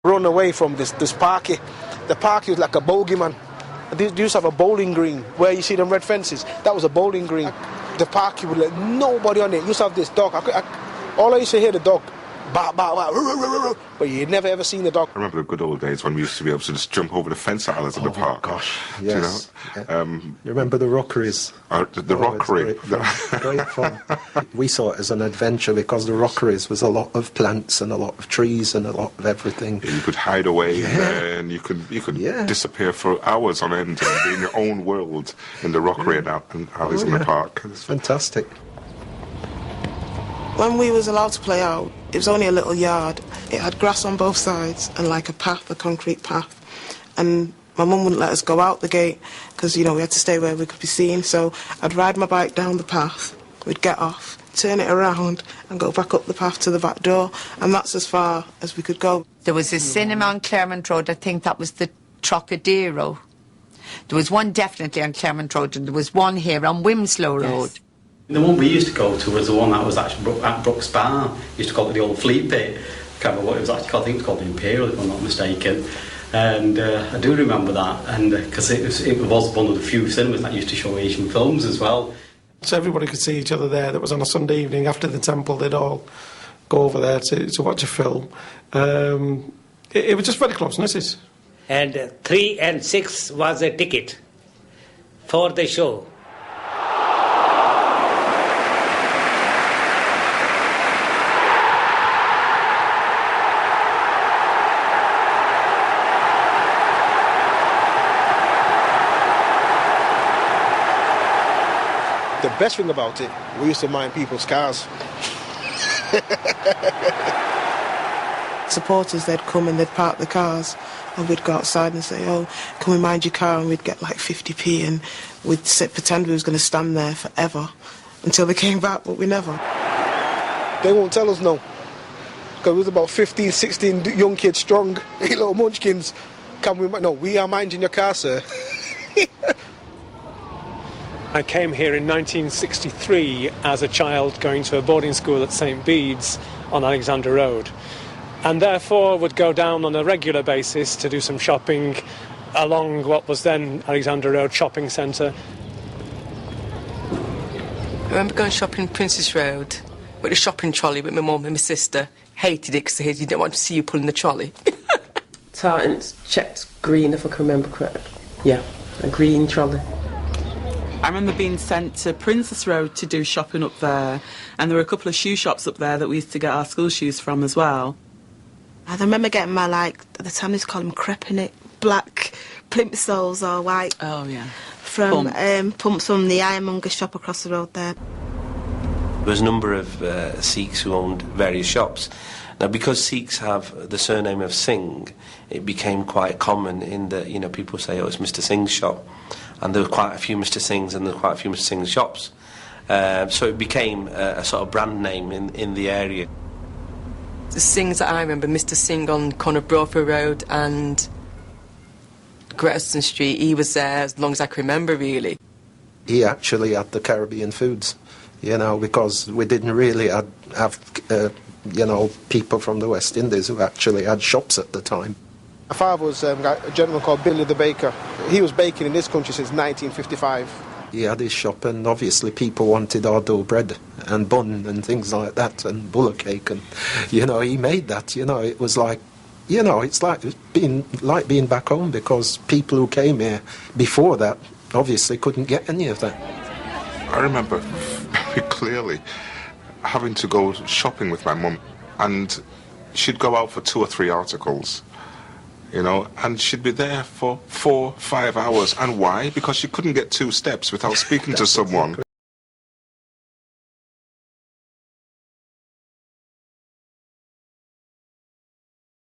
Run away from this parky. The parky was like a bogeyman. They used to have a bowling green where you see them red fences. That was a bowling green. The parky would let nobody on it. Used to have this dog. All I used to hear the dog, bark, bark, bark, but you'd never ever seen the dog. I remember the good old days when we used to be able to just jump over the fence islands in the park. Oh gosh, yes. You know? You remember the rockeries? The rockery. Great fun. We saw it as an adventure because the rockeries was a lot of plants and a lot of trees and a lot of everything. You could hide away and you could disappear for hours on end and be in your own world in the rockery and alleys in the park. It's fantastic. When we was allowed to play out, it was only a little yard. It had grass on both sides and like a path, a concrete path. And my mum wouldn't let us go out the gate because, you know, we had to stay where we could be seen. So I'd ride my bike down the path, we'd get off, turn it around and go back up the path to the back door. And that's as far as we could go. There was a cinema on Claremont Road, I think that was the Trocadero. There was one definitely on Claremont Road and there was one here on Wimslow Road. Yes. The one we used to go to was the one that was actually at Brooks Bar. Used to call it the old Fleet Pit. I can't remember what it was actually called. I think it was called the Imperial, if I'm not mistaken. And I do remember that, and because it was one of the few cinemas that used to show Asian films as well. So everybody could see each other there. That was on a Sunday evening after the temple. They'd all go over there to watch a film. It was just very close, isn't it? And 3 and 6 was a ticket for the show. The best thing about it, we used to mind people's cars. Supporters, they'd come and they'd park the cars and we'd go outside and say, oh, can we mind your car? And we'd get like 50p and we'd pretend we was going to stand there forever until they came back, but we never. They won't tell us no. Because we was about 15, 16 young kids strong, little munchkins. No, we are minding your car, sir. I came here in 1963 as a child going to a boarding school at St Bede's on Alexandra Road, and therefore would go down on a regular basis to do some shopping along what was then Alexandra Road shopping centre. I remember going shopping Princess Road with a shopping trolley with my mum and my sister. Hated it because they didn't want to see you pulling the trolley. Tartans checked green, if I can remember correctly. Yeah, a green trolley. I remember being sent to Princess Road to do shopping up there, and there were a couple of shoe shops up there that we used to get our school shoes from as well. I remember getting my, like, at the time they used to call them crepinic, black plimp soles or white. Oh, yeah. From pumps from the ironmonger shop across the road there. There was a number of Sikhs who owned various shops. Now, because Sikhs have the surname of Singh, it became quite common in that, you know, people say, oh, it's Mr Singh's shop. And there were quite a few Mr Singhs and there were quite a few Mr Singh's shops. So it became a sort of brand name in the area. The Singhs that I remember, Mr Singh on Conor Brophy Road and Gretton Street, he was there as long as I can remember, really. He actually had the Caribbean foods, you know, because we didn't really have you know, people from the West Indies who actually had shops at the time. My father was a gentleman called Billy the Baker. He was baking in this country since 1955. He had his shop, and obviously people wanted hard-dough bread and bun and things like that, and bullock cake, and, you know, he made that, you know. It was like, you know, it's like being back home, because people who came here before that obviously couldn't get any of that. I remember very clearly having to go shopping with my mum, and she'd go out for 2 or 3 articles, you know, and she'd be there for 4, 5 hours. And why? Because she couldn't get 2 steps without speaking to someone.